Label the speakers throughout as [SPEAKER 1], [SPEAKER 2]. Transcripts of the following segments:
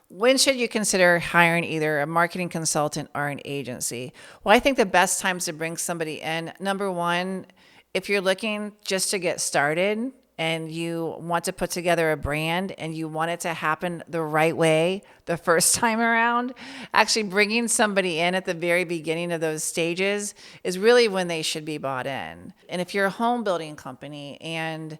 [SPEAKER 1] When should you consider hiring either a marketing consultant or an agency? Well, I think the best times to bring somebody in, number one, if you're looking just to get started and you want to put together a brand and you want it to happen the right way the first time around, actually bringing somebody in at the very beginning of those stages is really when they should be bought in. And if you're a home building company and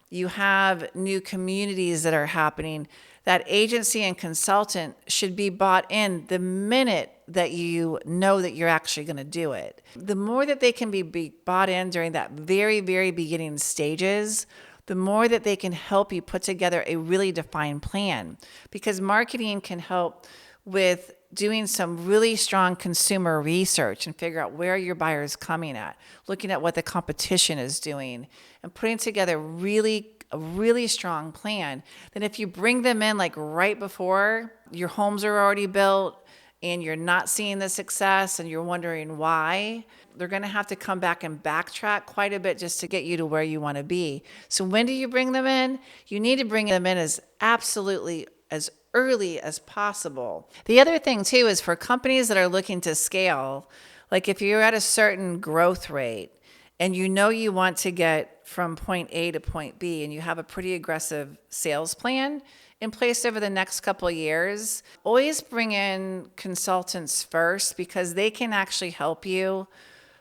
[SPEAKER 1] you have new communities that are happening, that agency and consultant should be bought in the minute that you know that you're actually going to do it. The more that they can be bought in during that very, very beginning stages, the more that they can help you put together a really defined plan. Because marketing can help with doing some really strong consumer research and figure out where your buyer is coming at, looking at what the competition is doing, and putting together a really strong plan. Then if you bring them in like right before your homes are already built and you're not seeing the success and you're wondering why, they're going to have to come back and backtrack quite a bit just to get you to where you want to be. So when do you bring them in? You need to bring them in as absolutely as early as possible. The other thing too is for companies that are looking to scale, like if you're at a certain growth rate and you know you want to get from point A to point B and you have a pretty aggressive sales plan in place over the next couple of years, always bring in consultants first because they can actually help you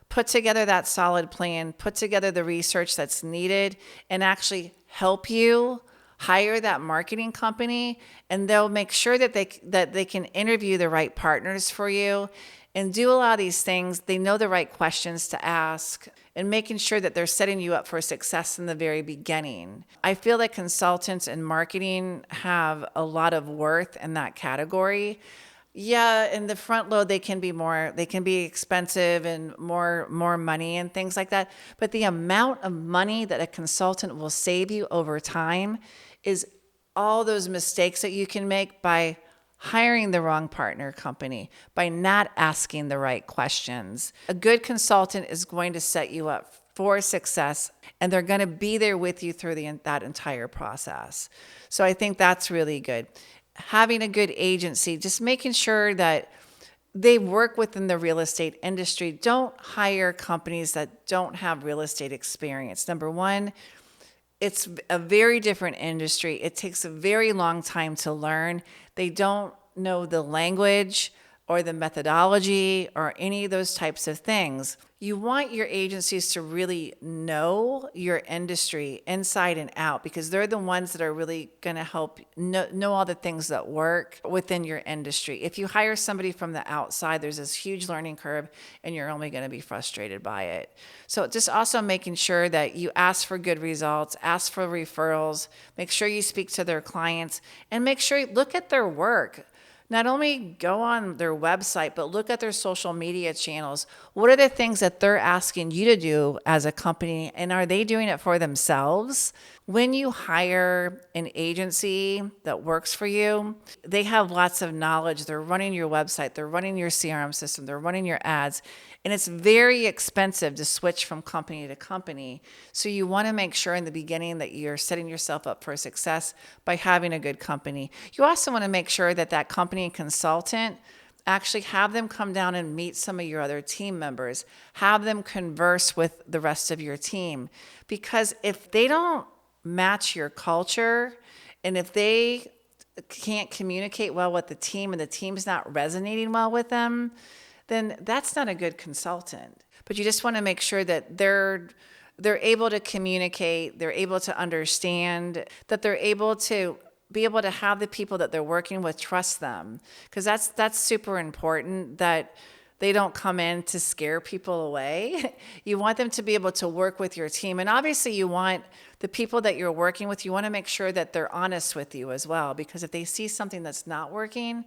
[SPEAKER 1] put together that solid plan, put together the research that's needed, and actually help you hire that marketing company, and they'll make sure that they can interview the right partners for you and do a lot of these things. They know the right questions to ask and making sure that they're setting you up for success in the very beginning. I feel that consultants and marketing have a lot of worth in that category. Yeah, in the front load, they can be expensive and more money and things like that. But the amount of money that a consultant will save you over time is all those mistakes that you can make by hiring the wrong partner company, by not asking the right questions. A good consultant is going to set you up for success, and they're going to be there with you through that entire process. So I think that's really good. Having a good agency, just making sure that they work within the real estate industry. Don't hire companies that don't have real estate experience. Number one, it's a very different industry. It takes a very long time to learn. They don't know the language or the methodology or any of those types of things. You want your agencies to really know your industry inside and out because they're the ones that are really going to help know all the things that work within your industry. If you hire somebody from the outside, there's this huge learning curve and you're only going to be frustrated by it. So just also making sure that you ask for good results, ask for referrals, make sure you speak to their clients, and make sure you look at their work. Not only go on their website, but look at their social media channels. What are the things that they're asking you to do as a company, and are they doing it for themselves? When you hire an agency that works for you, they have lots of knowledge. They're running your website, they're running your CRM system, they're running your ads, and it's very expensive to switch from company to company. So you want to make sure in the beginning that you're setting yourself up for success by having a good company. You also want to make sure that that company and consultant actually have them come down and meet some of your other team members, have them converse with the rest of your team. Because if they don't match your culture, and if they can't communicate well with the team and the team's not resonating well with them, then that's not a good consultant. But you just want to make sure that they're able to communicate, they're able to understand, that they're able to be able to have the people that they're working with trust them. Because that's super important, that they don't come in to scare people away. You want them to be able to work with your team. And obviously you want the people that you're working with, you want to make sure that they're honest with you as well. Because if they see something that's not working,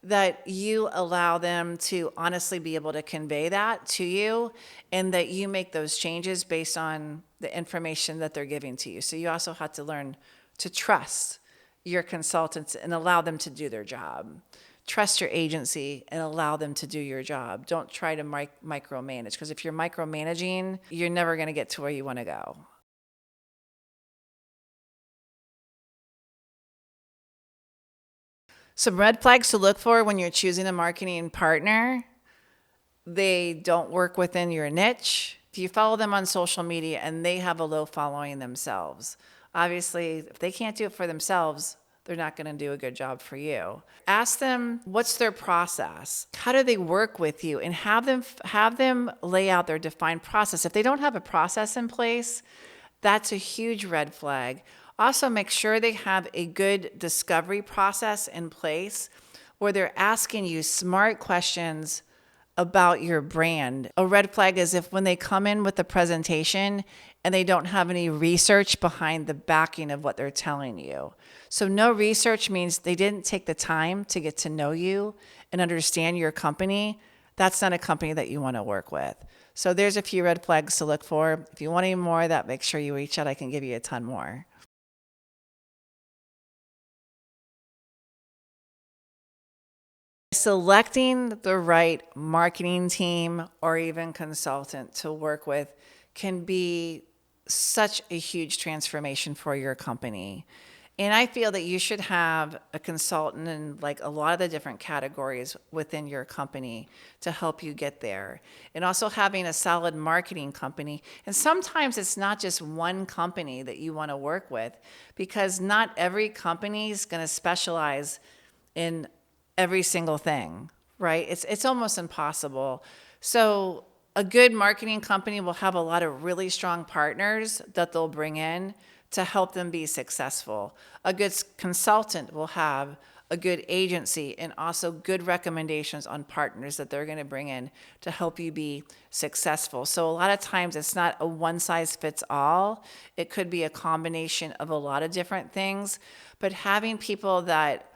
[SPEAKER 1] that you allow them to honestly be able to convey that to you, and that you make those changes based on the information that they're giving to you. So you also have to learn to trust your consultants and allow them to do their job. Trust your agency and allow them to do your job. Don't try to micromanage, because if you're micromanaging, you're never going to get to where you want to go. Some red flags to look for when you're choosing a marketing partner: they don't work within your niche. If you follow them on social media and they have a low following themselves, obviously, if they can't do it for themselves, they're not going to do a good job for you. Ask them what's their process. How do they work with you, and have them lay out their defined process. If they don't have a process in place, that's a huge red flag. Also, make sure they have a good discovery process in place where they're asking you smart questions about your brand. A red flag is if when they come in with the presentation and they don't have any research behind the backing of what they're telling you. So no research means they didn't take the time to get to know you and understand your company. That's not a company that you want to work with. So there's a few red flags to look for. If you want any more of that, make sure you reach out. I can give you a ton more. Selecting the right marketing team or even consultant to work with can be such a huge transformation for your company. And I feel that you should have a consultant in like a lot of the different categories within your company to help you get there. And also having a solid marketing company. And sometimes it's not just one company that you want to work with, because not every company is going to specialize in every single thing, right? It's almost impossible. So a good marketing company will have a lot of really strong partners that they'll bring in to help them be successful. A good consultant will have a good agency and also good recommendations on partners that they're going to bring in to help you be successful. So a lot of times it's not a one size fits all. It could be a combination of a lot of different things, but having people that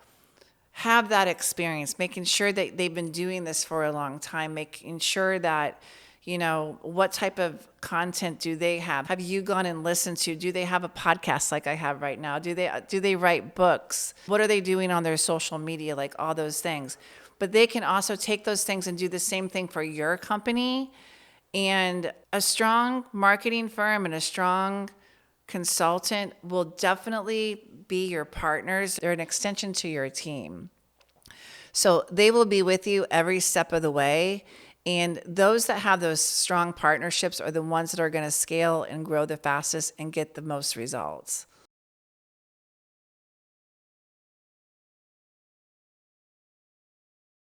[SPEAKER 1] have that experience, making sure that they've been doing this for a long time, making sure that, what type of content do they have? Have you gone and listened to? Do they have a podcast like I have right now? Do they write books? What are they doing on their social media? Like all those things. But they can also take those things and do the same thing for your company. And a strong marketing firm and a strong consultant will definitely be your partners. They're an extension to your team. So they will be with you every step of the way. And those that have those strong partnerships are the ones that are going to scale and grow the fastest and get the most results.